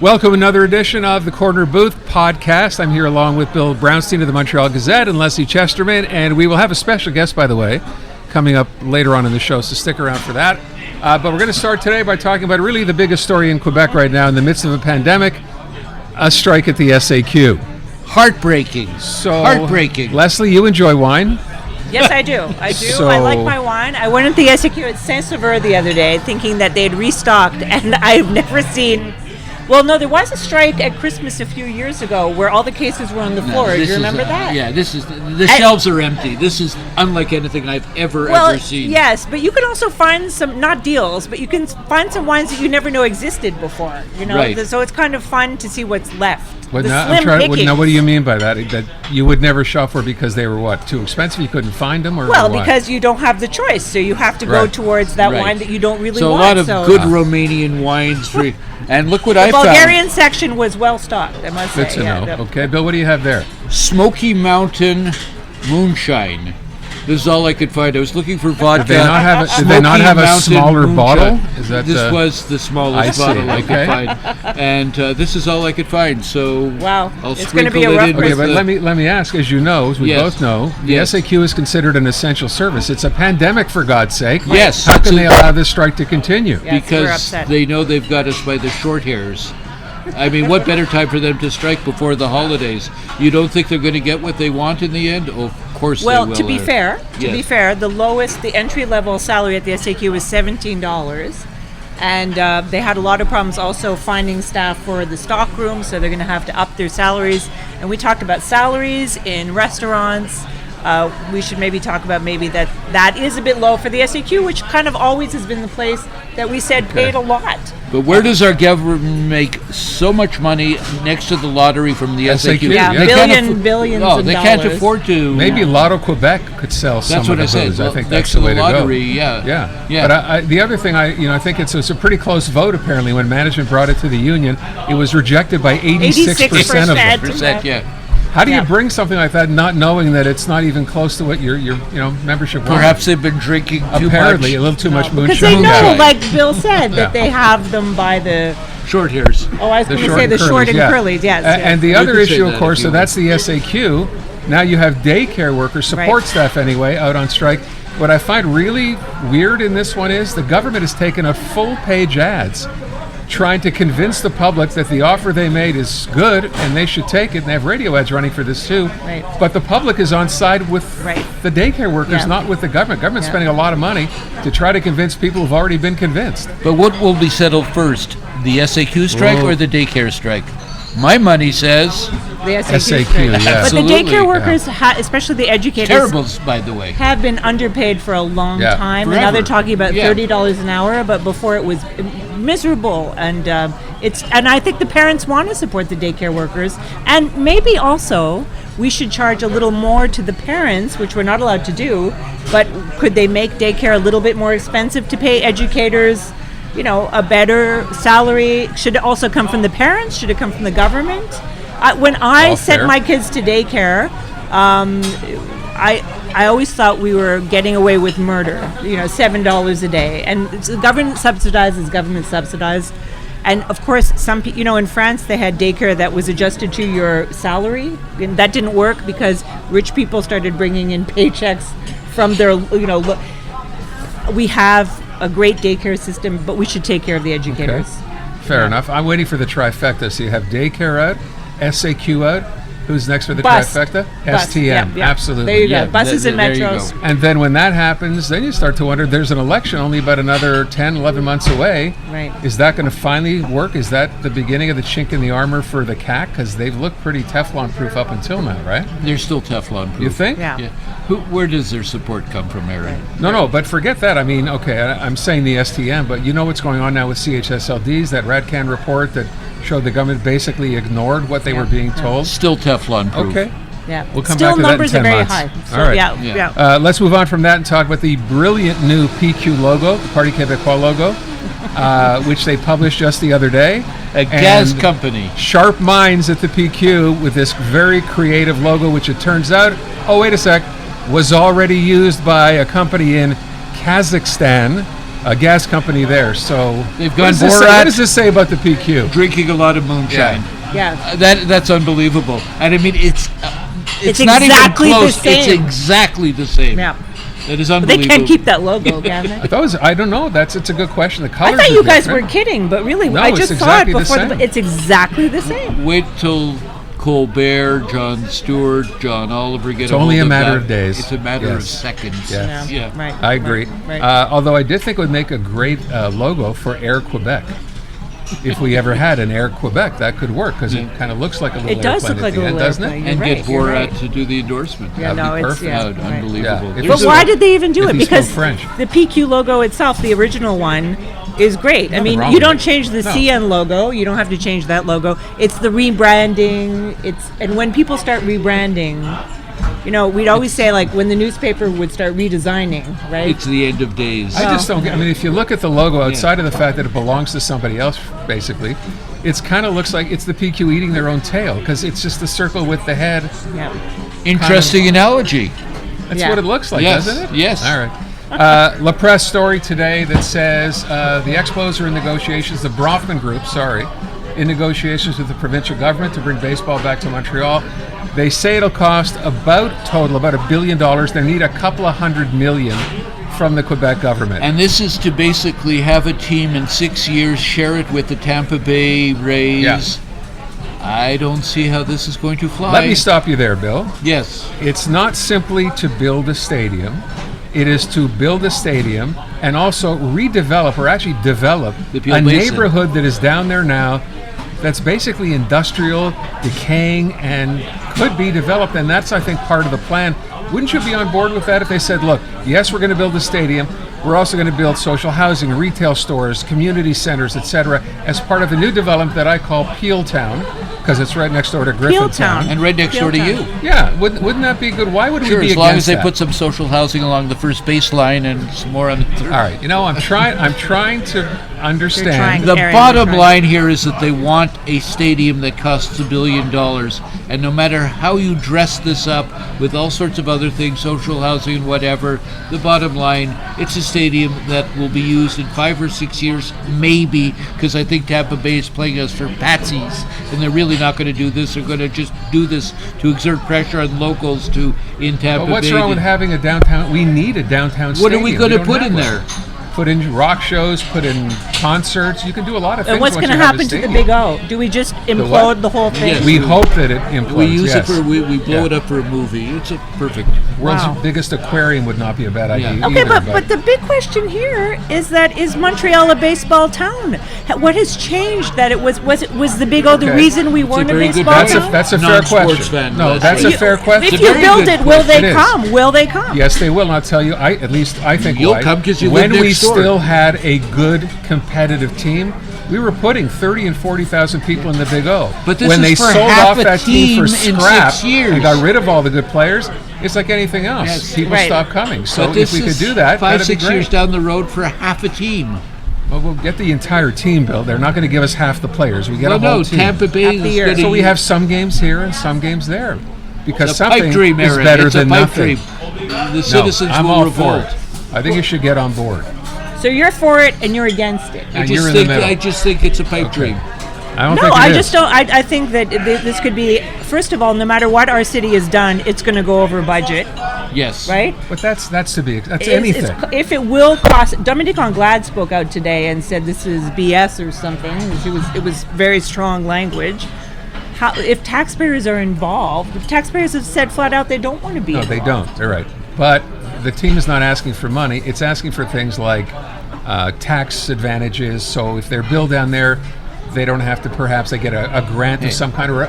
Welcome to another edition of the Corner Booth podcast. I'm here along with Bill Brownstein of the Montreal Gazette and Leslie Chesterman, and we will have a special guest, by the way, coming up later on in the show, so stick around for that. But we're going to start today by talking about really the biggest story in Quebec right now in the midst of a pandemic, a strike at the SAQ. Heartbreaking. Heartbreaking. Leslie, you enjoy wine? Yes, I do. I like my wine. I went at the SAQ at Saint-Sauveur the other day thinking that they had restocked, and I've never seen... Well, no, there was a strike at Christmas a few years ago where all the cases were on the floor. Do you remember that? Yeah, the shelves are empty. This is unlike anything I've ever seen. Yes, but you can also find some, not deals, but you can find some wines that you never know existed before. You know, right. So it's kind of fun to see what's left. Now, what do you mean by that? That you would never shop for because they were what, too expensive? You couldn't find them, or well, what? Because you don't have the choice, so you have to go towards that wine that you don't really want. So a lot of good Romanian wines, and look what I found. The Bulgarian section was well stocked, I must say. Good to know. Okay, Bill, what do you have there? Smoky Mountain Moonshine. This is all I could find. I was looking for vodka. Did they not have a smaller bottle? This was the smallest bottle I could find, and this is all I could find. So wow, it's going to be a rough. Okay, but let me ask, as you know, as we both know, the SAQ is considered an essential service. It's a pandemic, for God's sake. Yes. How can they allow this strike to continue? Yes, because they know they've got us by the short hairs. I mean, what better time for them to strike before the holidays? You don't think they're going to get what they want in the end? Oh, of course they will. Well, to be fair, the entry-level salary at the SAQ was $17, and they had a lot of problems also finding staff for the stock room, so they're going to have to up their salaries. And we talked about salaries in restaurants. We should maybe talk about that is a bit low for the SAQ, which kind of always has been the place that we said paid a lot. But where does our government make so much money next to the lottery from the SAQ? Yeah, billions of dollars. They can't afford to. Maybe Lotto Quebec could sell some of the booze. I think that's the way to go. Yeah. But the other thing, I think it's a pretty close vote. Apparently, when management brought it to the union, it was rejected by 86% of them. Yeah. How do you bring something like that, not knowing that it's not even close to what your membership wants? Perhaps they've been drinking too much. A little too much moonshine. Because they know, like Bill said, that they have them by the short hairs. Oh, I was going to say the short and curlies. Yes. And the other issue, of course, so that's the SAQ. Now you have daycare workers, support staff anyway, out on strike. What I find really weird in this one is the government has taken a full-page ads trying to convince the public that the offer they made is good and they should take it, and they have radio ads running for this too. Right. But the public is on side with the daycare workers, not with the government. Government's spending a lot of money to try to convince people who've already been convinced. But what will be settled first, the SAQ strike or the daycare strike? My money says the SAQ, But the daycare workers, especially the educators, terribles, by the way, have been underpaid for a long time. Forever. And now they're talking about $30 an hour, but before it was miserable. And and I think the parents want to support the daycare workers, and maybe also we should charge a little more to the parents, which we're not allowed to do. But could they make daycare a little bit more expensive to pay educators? A better salary? Should it also come from the parents? Should it come from the government? When I sent my kids to daycare, I always thought we were getting away with murder. $7 a day, and government subsidized. And of course, some in France they had daycare that was adjusted to your salary, and that didn't work because rich people started bringing in paychecks from their we have a great daycare system, but we should take care of the educators. Okay. Fair enough. I'm waiting for the trifecta. So you have daycare out, SAQ out. Who's next for the trifecta? STM. Absolutely. There you go. Buses and metros. And then when that happens, then you start to wonder, there's an election only about another 10, 11 months away. Right. Is that going to finally work? Is that the beginning of the chink in the armor for the CAC? Because they've looked pretty Teflon-proof up until now, right? They're still Teflon-proof. You think? Yeah. Where does their support come from, Aaron? No, but forget that. I mean, okay, I'm saying the STM, but you know what's going on now with CHSLDs, that RADCAN report that showed the government basically ignored what they were being told. Still Teflon-proof. Okay. Yeah. We'll come Still back to that in 10 numbers are very months. high. So, all right. Let's move on from that and talk about the brilliant new PQ logo, the Parti Québécois logo, which they published just the other day. A gas company. Sharp minds at the PQ with this very creative logo, which it turns out, was already used by a company in Kazakhstan a gas company there. So They've gone what does this say about the PQ? drinking a lot of moonshine. Yeah. That's unbelievable. And I mean, it's not exactly even the close. It's same. exactly the same. Yeah. That is But they unbelievable. can't keep that logo, can they? I don't know. It's a good question. The I colors thought are you guys different. were kidding, but really, No, I it's just exactly saw the it before. same. It's exactly the same. Wait till Colbert, Jon Stewart, John Oliver get It's a only hold a matter that. of days. It's a matter of Yes. seconds. Yes. Yeah. Right. I agree. Right. Although I did think it would make a great logo for Air Quebec. If we ever had an Air Quebec, that could work because it kind of looks like a little It does airplane look like at a the end, little doesn't airplane. it? You're And right, get you're Borat right. to do the endorsement. Yeah, That'd no, be it's perfect. yeah, How right. unbelievable. Yeah. If But So- why did they even do if it? he spoke Because French. the PQ logo itself, the original one, is great. I mean, wrong you with don't it. change the No. CN logo. You don't have to change that logo. It's the rebranding. And when people start rebranding, we'd always say like when the newspaper would start redesigning, right? It's the end of days. I just don't get. I mean, if you look at the logo outside of the fact that it belongs to somebody else, basically, it's kind of looks like it's the PQ eating their own tail because it's just the circle with the head. Yeah. Interesting analogy. That's Yeah. what it looks like, Yes, doesn't it? yes. All right. La Presse story today that says the Expos are in negotiations, the Bronfman Group, in negotiations with the provincial government to bring baseball back to Montreal. They say it'll cost about $1 billion. They need a couple of $100 million from the Quebec government. And this is to basically have a team in 6 years share it with the Tampa Bay Rays. Yeah. I don't see how this is going to fly. Let me stop you there, Bill. Yes. It's not simply to build a stadium. It is to build a stadium and also redevelop or actually develop The Peel a Basin. neighborhood that is down there now that's basically industrial, decaying, and could be developed. And that's, I think, part of the plan. Wouldn't you be on board with that if they said, look, yes, we're going to build a stadium. We're also going to build social housing, retail stores, community centers, etc., as part of a new development that I call Peel Town, because it's right next door to Griffintown. Town. And right next door to you. Yeah, wouldn't that be good? Why would Sure, we be as long as against they that? put some social housing along the first baseline and some more on the third. All right, I'm trying to understand. trying. The Aaron, bottom you're line here is that they want a stadium that costs $1 billion, and no matter how you dress this up with all sorts of other things, social housing and whatever, the bottom line, it's a stadium that will be used in 5 or 6 years, maybe, because I think Tampa Bay is playing us for patsies, and they're really not going to do this. They're going to just do this to exert pressure on locals in Tampa But what's Bay. wrong with having a downtown? We need a downtown What stadium. are we going to don't put have in one. there? Put in rock shows, put in concerts. You can do a lot of things. And what's once going to you have a happen to the stadium. Big O? Do we just what? implode the whole thing? Yes. We hope that it implodes. We use yes. it for we blow Yeah. it up for a movie. It's a perfect. World's Wow. biggest aquarium would not be a bad idea. Yeah. Okay, either, but the big question here is that is Montreal a baseball town? What has changed that it was the Big O the Okay. reason we weren't a very good baseball point. town? that's a fair Non-sports question. fan, No, that's that's right. a fair question. If a you very build good it, will they It is. come? Will they come? Yes, they will. And I'll tell you, at least I think You'll why. come 'cause you when live we next door. still had a good competitive team, we were putting 30 and 40,000 people in the Big O. But this when is they for sold half off a that team for team in scrap 6 years. and got rid of all the good players, it's like anything else. Yes. People Right. stop coming. So But if this we could is do that, 5, that'd be 6 great. years down the road for half a team. Well, we'll get the entire team, Bill. They're not going to give us half the players. We get Well, a whole no, team. Tampa Bay Half the is year. going to. So we have some games here and some games there, because It's a something pipe dream, is Aaron. better It's than a pipe nothing. dream. The No, citizens I'm will all revolt. for it. I think you should get on board. So you're for it and you're against it. And you're in the middle. I just think it's a pipe Okay. dream. I don't No, think it I is. just don't. I think that this could be. First of all, no matter what our city has done, it's going to go over budget, Yes. right? But that's to be. That's It's- anything. if it will cost, Dominique Anglade spoke out today and said this is BS or something. It was very strong language. How, if taxpayers are involved, if taxpayers have said flat out they don't want to be No, involved. they don't. They're right. But the team is not asking for money. It's asking for things like tax advantages. So if they're billed down there, they don't have to. Perhaps they get a grant of some kind, or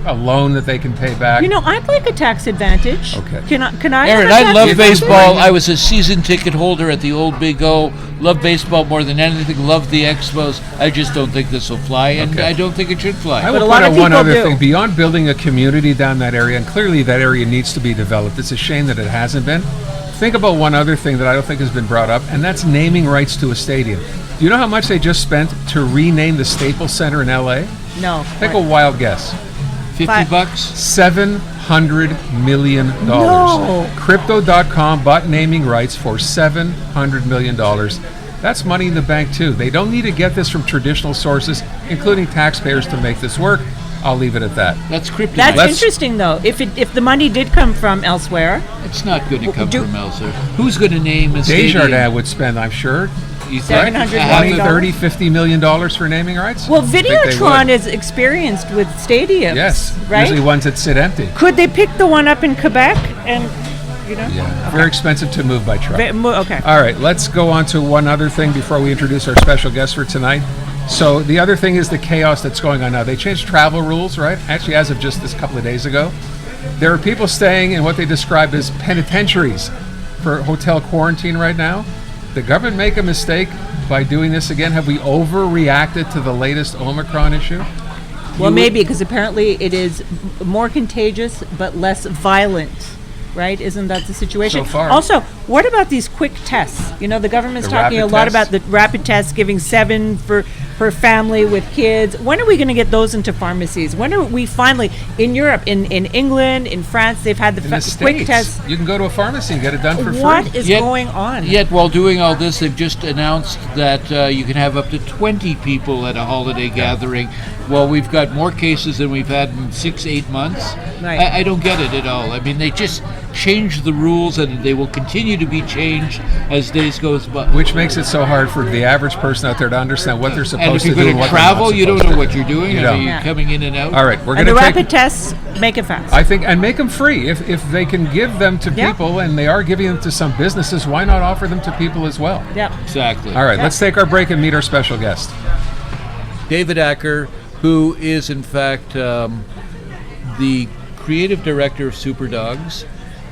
a loan that they can pay back. You know, I'd like a tax advantage. Okay. Can I? Aaron, have a I tax love advantage? baseball. I was a season ticket holder at the old Big O. Love baseball more than anything. Love the Expos. I just don't think this will fly, and Okay. I don't think it should fly. I But will a lot point of out one people other do. thing. Beyond building a community down that area, and clearly that area needs to be developed. It's a shame that it hasn't been. Think about one other thing that I don't think has been brought up, and that's naming rights to a stadium. Do you know how much they just spent to rename the Staples Center in LA? No. Take a wild guess. $50? $700 million. No. Crypto.com bought naming rights for $700 million. That's money in the bank too. They don't need to get this from traditional sources, including taxpayers, to make this work. I'll leave it at that. That's kryptonite. That's interesting, though. If the money did come from elsewhere, It's not going to come from elsewhere. Who's going to name a Desjardins stadium? would spend, I'm sure, You think? $700 $20, million? $30, $50 million for naming rights. well, I think they Videotron would. is experienced with stadiums. Yes, right. usually ones that sit empty. Could they pick the one up in Quebec and, Yeah, very expensive to move by truck. Okay. All right, let's go on to one other thing before we introduce our special guest for tonight. So the other thing is the chaos that's going on now. They changed travel rules, right? Actually, as of just this couple of days ago. There are people staying in what they describe as penitentiaries for hotel quarantine right now. The government make a mistake by doing this again? Have we overreacted to the latest Omicron issue? Well, maybe, because apparently it is more contagious but less violent, right? Isn't that the situation? So far. Also, what about these quick tests? The government's The talking a rapid lot tests? about the rapid tests, giving 7 per family with kids. When are we going to get those into pharmacies? When are we finally, in Europe, in England, in France, they've had the In the quick States, tests. you can go to a pharmacy and get it done for What free. is going on? Yet, while doing all this, they've just announced that you can have up to 20 people at a holiday gathering. Well, we've got more cases than we've had in 6-8 months. Right. I don't get it at all. I mean, they just changed the rules, and they will continue to be changed as days goes by. Which makes it so hard for the average person out there to understand what they're And supposed if to you're do going and to what they're travel, not you don't supposed know to. what you're doing. You Are don't. you Yeah. coming in and out? All right, we're And going the to rapid tests, make it fast. I think, and make them free. If they can give them to Yeah. people, and they are giving them to some businesses, why not offer them to people as well? Yep. Exactly. All right, Yeah. let's take our break and meet our special guest. David Acer, who is in fact the creative director of Superdogs.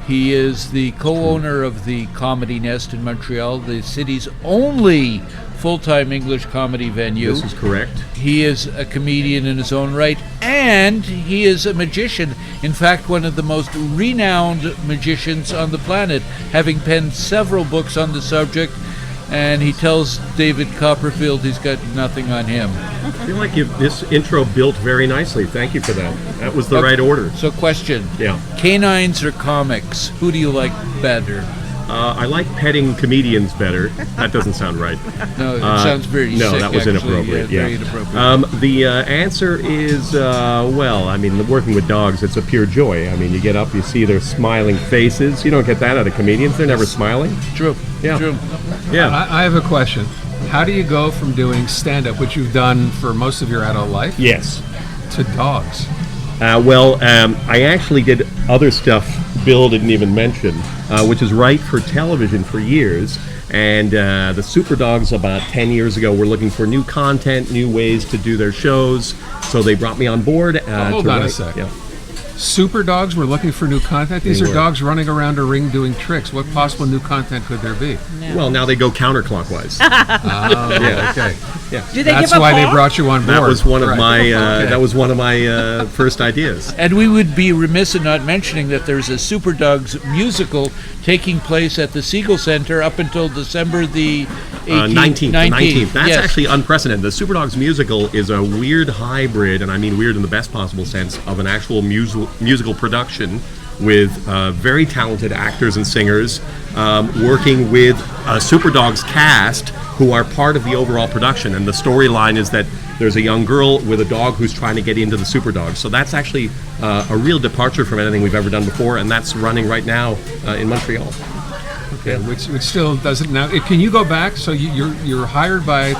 He is the co-owner of the Comedy Nest in Montreal, the city's only full-time English comedy venue. This is correct. He is a comedian in his own right, and he is a magician. In fact, one of the most renowned magicians on the planet, having penned several books on the subject, and he tells David Copperfield he's got nothing on him. I feel like this intro built very nicely. Thank you for that. That was the right order. So question, Yeah. canines or comics? Who do you like better? I like petting comedians better. That doesn't sound right. No, it sounds very No, sick, that was actually. inappropriate. Yeah, very Yeah. inappropriate. The answer is, well, I mean, working with dogs, it's a pure joy. I mean, you get up, you see their smiling faces. You don't get that out of comedians. They're never smiling. True. Yeah. True. Yeah. I have a question. How do you go from doing stand-up, which you've done for most of your adult life, Yes. to dogs? I actually did other stuff Bill didn't even mention, which is write for television for years. And the Superdogs about 10 years ago were looking for new content, new ways to do their shows. So they brought me on board. Hold to on a write. sec. Yeah. Super dogs were looking for new content. These They are were. dogs running around a ring doing tricks. What possible new content could there be? Well, now they go counterclockwise. Yeah, okay. Do they That's give a why they paw? brought you on board. That was one of Right. my Okay. that was one of my first ideas. And we would be remiss in not mentioning that there's a Superdogs musical taking place at the Siegel Center up until December the 18th. 19th. That's yes. actually unprecedented. The Superdogs musical is a weird hybrid, and I mean weird in the best possible sense, of an actual musical production with very talented actors and singers working with a Superdogs cast who are part of the overall production. And the storyline is that there's a young girl with a dog who's trying to get into the Superdogs. So that's actually a real departure from anything we've ever done before, and that's running right now in Montreal. Okay, which still doesn't now. Can you go back? So you're hired by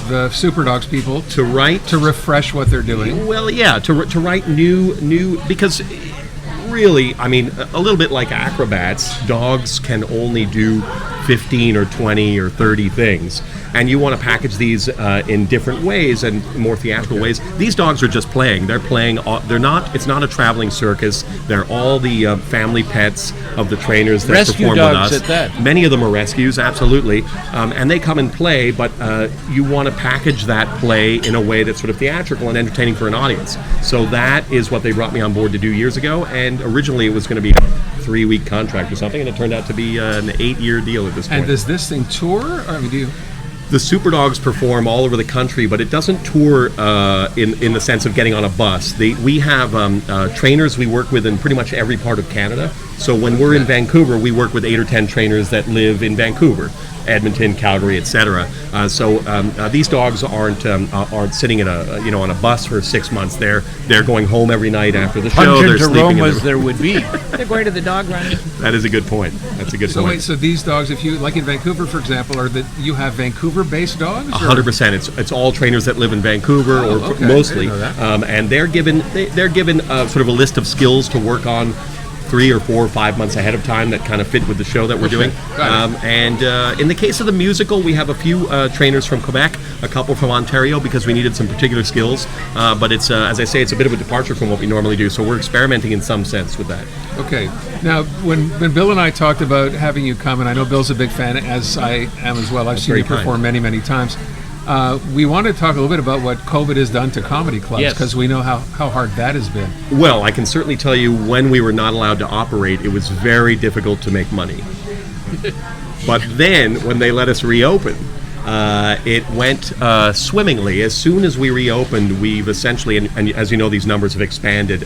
the Superdogs people To write to refresh what they're doing. Well, yeah, to write new because really, I mean, a little bit like acrobats, dogs can only do 15 or 20 or 30 things. And you want to package these in different ways and more theatrical ways. These dogs are just playing. They're playing. They're not. It's not a traveling circus. They're all the family pets of the trainers that Rescue perform dogs with us. at that. Many of them are rescues, absolutely. And they come and play, but you want to package that play in a way that's sort of theatrical and entertaining for an audience. So that is what they brought me on board to do years ago. And originally it was going to be a 3-week contract or something, and it turned out to be an 8-year deal at this point. And does this thing tour? Or, I mean, do you? The Superdogs perform all over the country, but it doesn't tour in the sense of getting on a bus. We have trainers we work with in pretty much every part of Canada. So when we're in Vancouver, we work with 8 or 10 trainers that live in Vancouver. Edmonton, Calgary, etc. So these dogs aren't sitting in on a bus for 6 months. They're going home every night after the show. They're Pungent sleeping aromas there would be. They're going to the dog run. That is a good point. That's a good So point. wait, so these dogs, if you like in Vancouver, for example, you have Vancouver-based dogs? or- 100%. It's all trainers that live in Vancouver, okay. mostly, I didn't know that. and they're given sort of a list of skills to work on 3 or 4 or 5 months ahead of time that kind of fit with the show that we're doing. Got it. And in the case of the musical, we have a few trainers from Quebec, a couple from Ontario because we needed some particular skills. But it's, as I say, it's a bit of a departure from what we normally do. So we're experimenting in some sense with that. Okay. Now, when Bill and I talked about having you come, and I know Bill's a big fan, as I am as well. I've seen very you perform many, many times. We want to talk a little bit about what COVID has done to comedy clubs, Yes. because we know how hard that has been. Well, I can certainly tell you when we were not allowed to operate, it was very difficult to make money. But then, when they let us reopen, it went swimmingly. As soon as we reopened, we've essentially, and as you know, these numbers have expanded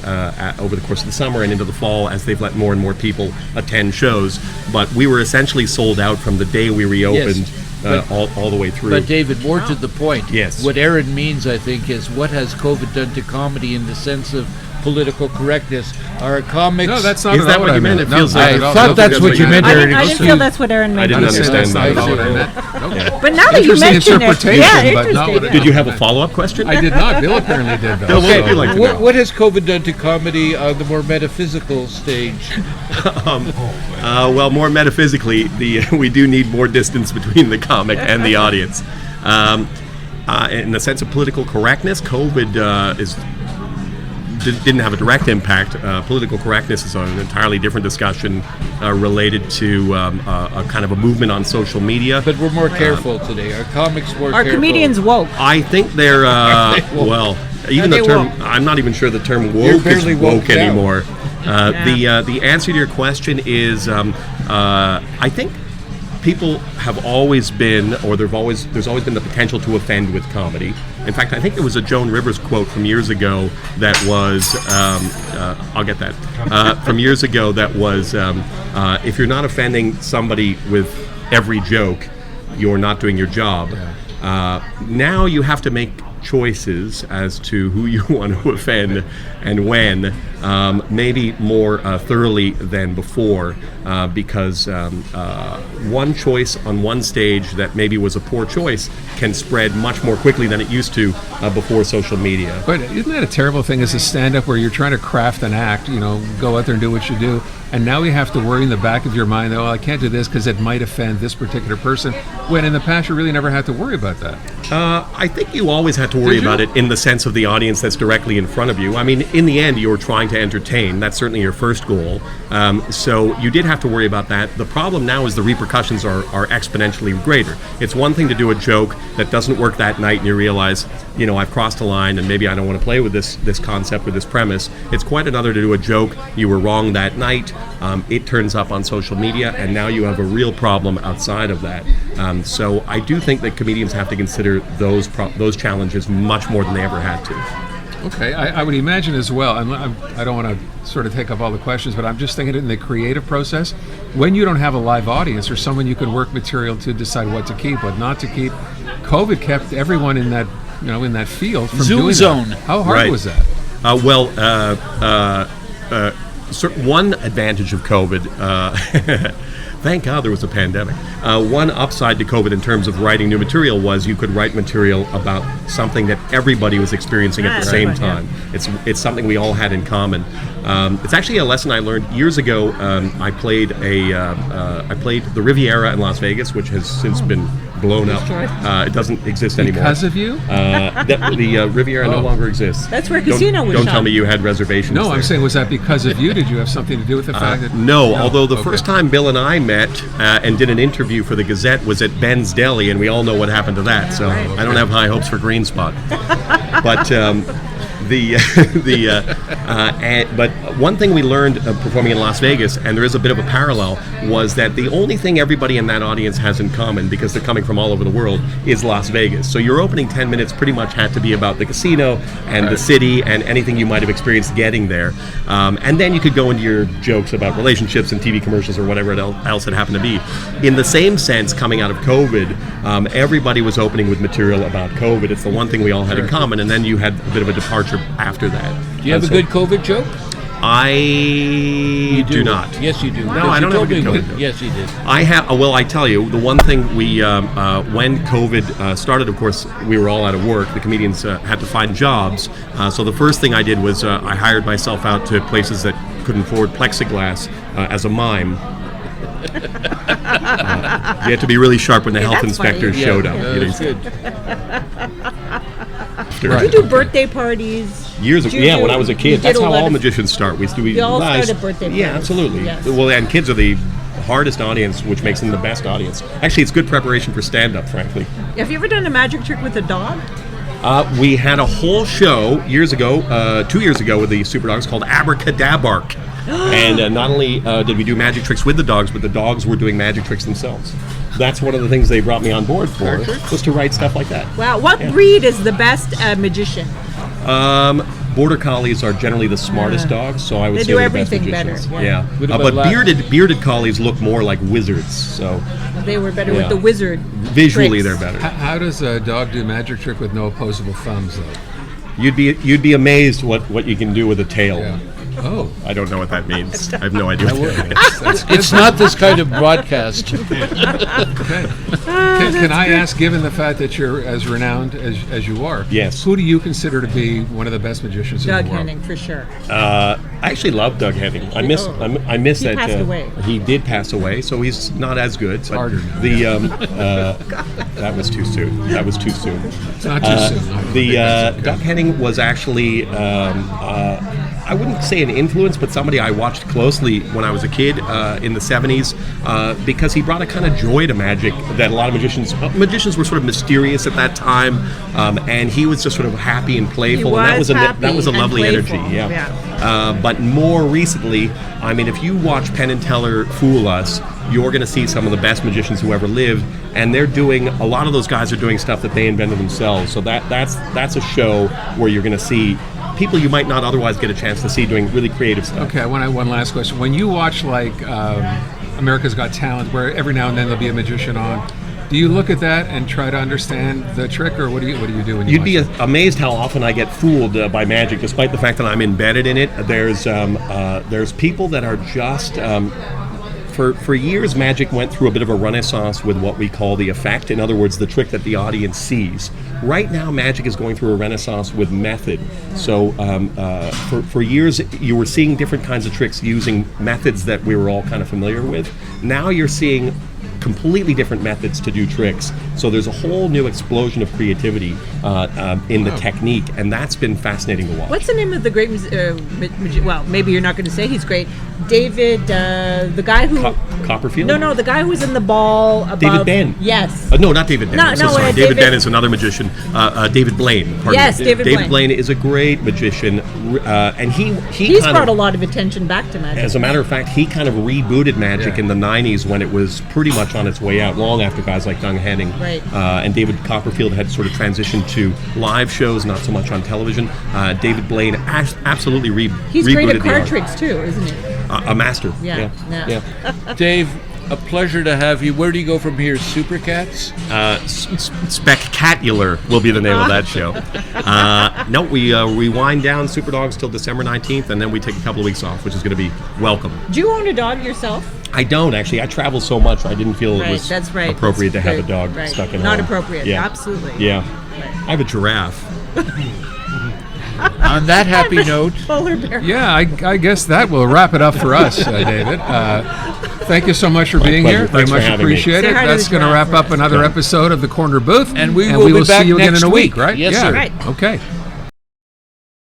over the course of the summer and into the fall as they've let more and more people attend shows. But we were essentially sold out from the day we reopened. Yes. All the way through. But David, more to the point. Yes. What Aaron means, I think, is what has COVID done to comedy in the sense of political correctness? Are comics? No, that's not Is at that all what you I meant? meant. It feels No, like- not at I all. thought No, that's because what we you got- meant, I Aaron. didn't feel that's what Aaron meant. I didn't I'm saying understand that's that. not at all what I meant. Nope. But now that you Interesting mention it, interpretation, yeah, but not what interesting. it- Did you have a follow-up question? I did not. Bill apparently did, though. Bill, what would you like to know? What has COVID done to comedy on the more metaphysical stage? Well, more metaphysically, we do need more distance between the comic and the audience. In the sense of political correctness, COVID didn't have a direct impact. Political correctness is an entirely different discussion related to a kind of a movement on social media. But we're more careful today. Our comics more Are careful. comedians woke? I think they're well. Even Are the they term, woke? I'm not even sure the term You're woke is barely woke woke now. anymore. The answer to your question is, I think people have always been, or there's always been the potential to offend with comedy. In fact, I think there was a Joan Rivers quote from years ago that was, I'll get that, from years ago that was, if you're not offending somebody with every joke, you're not doing your job. Now you have to make choices as to who you want to offend and when, maybe more thoroughly than before, because one choice on one stage that maybe was a poor choice can spread much more quickly than it used to before social media. But isn't that a terrible thing as a stand-up where you're trying to craft an act, go out there and do what you do, and now you have to worry in the back of your mind, oh, I can't do this because it might offend this particular person, when in the past you really never had to worry about that. I think you always had to worry Did you? about it in the sense of the audience that's directly in front of you. I mean, in the end, you're trying to entertain. That's certainly your first goal. So you did have to worry about that. The problem now is the repercussions are exponentially greater. It's one thing to do a joke that doesn't work that night and you realize, I've crossed a line and maybe I don't want to play with this concept or this premise. It's quite another to do a joke. You were wrong that night. It turns up on social media and now you have a real problem outside of that. So I do think that comedians have to consider those challenges much more than they ever had to. Okay, I would imagine as well, I don't want to sort of take up all the questions, but I'm just thinking in the creative process, when you don't have a live audience or someone you can work material to decide what to keep, what not to keep, COVID kept everyone in that, in that field from Zoom doing zone. that. How hard Right. was that? One advantage of COVID, thank God there was a pandemic. One upside to COVID in terms of writing new material was you could write material about something that everybody was experiencing at the same Right, yeah. time. It's something we all had in common. It's actually a lesson I learned years ago. I played the Riviera in Las Vegas, which has since been blown up. It doesn't exist anymore. Because of you? The Riviera no longer exists. That's where Casino was Don't shot. tell me you had reservations. No, there. I'm saying, was that because of you? Did you have something to do with the fact that... No, although the Okay. first time Bill and I met and did an interview for the Gazette was at Ben's Deli, and we all know what happened to that. So I don't have high hopes for Green Spot. But But one thing we learned performing in Las Vegas, and there is a bit of a parallel, was that the only thing everybody in that audience has in common, because they're coming from all over the world, is Las Vegas. So your opening 10 minutes pretty much had to be about the casino and the city and anything you might have experienced getting there. And then you could go into your jokes about relationships and TV commercials or whatever else it happened to be. In the same sense, coming out of COVID, everybody was opening with material about COVID. It's the one thing we all had in common, and then you had a bit of a departure after that. Do you have a good COVID joke? I do not. Yes, you do. No, I don't have a good COVID joke. Yes, you did. I have. Well, I tell you, the one thing we, when COVID started, of course, we were all out of work. The comedians had to find jobs. So the first thing I did was I hired myself out to places that couldn't afford plexiglass as a mime. You had to be really sharp when the health inspector showed up. That's good. Did you do birthday parties? Years ago, when I was a kid. That's how all magicians start. We all start at birthday parties. Yeah, absolutely. Yes. Well, and kids are the hardest audience, which makes them the best audience. Actually, it's good preparation for stand-up, frankly. Have you ever done a magic trick with a dog? We had a whole show years ago, 2 years ago, with the Super Dogs called Abracadabark. And not only did we do magic tricks with the dogs, but the dogs were doing magic tricks themselves. That's one of the things they brought me on board for, was to write stuff like that. Wow. What breed is the best magician? Border Collies are generally the smartest dogs, so I would say they're the best everything magicians. better. Yeah. What But about bearded Collies look more like wizards, so They were better with the wizard. visually tricks. they're better. How does a dog do magic trick with no opposable thumbs, though? You'd be amazed what you can do with a tail. Yeah. Oh. I don't know what that means. I have no idea what that means. It's not this kind of broadcast. Okay. Can I ask, given the fact that you're as renowned as you are, Yes. who do you consider to be one of the best magicians Doug in the world? Henning, for sure. I actually love Doug Henning. I miss He that. passed away. He did pass away, so he's not as good. But harder now. That was too soon. That was too soon. It's not too soon. Doug Henning was actually I wouldn't say an influence, but somebody I watched closely when I was a kid in the 70s because he brought a kind of joy to magic that a lot of magicians were sort of mysterious at that time, and he was just sort of happy and playful, and that was a lovely playful. energy. But more recently, I mean, if you watch Penn and Teller fool us, you're going to see some of the best magicians who ever lived, and they're doing, a lot of those guys are doing stuff that they invented themselves. So that's a show where you're going to see people you might not otherwise get a chance to see doing really creative stuff. Okay, I want to have one last question. When you watch like America's Got Talent, where every now and then there'll be a magician on, do you look at that and try to understand the trick, or what do you do when you You'd watch be it? amazed how often I get fooled by magic, despite the fact that I'm embedded in it. There's people that are just for years, magic went through a bit of a renaissance with what we call the effect. In other words, the trick that the audience sees. Right now, magic is going through a renaissance with method. So for years, you were seeing different kinds of tricks using methods that we were all kind of familiar with. Now you're seeing completely different methods to do tricks. So there's a whole new explosion of creativity in the technique, and that's been fascinating to watch. What's the name of the great well, maybe you're not going to say he's great. David, the guy who... Copperfield? No, the guy who was in the ball above... David Benn. Yes. No, not David Benn. I'm so sorry. David Benn is another magician. David Blaine. Pardon Yes, me. David Blaine is a great magician, and he's brought a lot of attention back to magic. As a matter of fact, he kind of rebooted magic in the 90s when it was pretty much on its way out, long after guys like Doug Henning. Right. And David Copperfield had sort of transitioned to live shows, not so much on television. David Blaine absolutely rebooted He's great at the card art. tricks too, isn't he? A master. Yeah. Dave, a pleasure to have you. Where do you go from here? Supercats? Spectacular will be the name of that show. No, we wind down Super Dogs till December 19th, and then we take a couple of weeks off, which is going to be welcome. Do you own a dog yourself? I don't, actually. I travel so much, I didn't feel it was that's right. appropriate That's to have a good. dog Right. stuck in Not home. appropriate. Yeah. Absolutely. Yeah. I have a giraffe. On that happy note, Polar bear. Yeah, I guess that will wrap it up for us, David. Thank you so much for being pleasure. here. Very Thanks for much having me. appreciate Say it. hi to That's the going to giraffe wrap up for us. another episode of the Corner Booth. And we will be see back you again next in a week, week. right? Yes, yeah. sir. Right. Okay.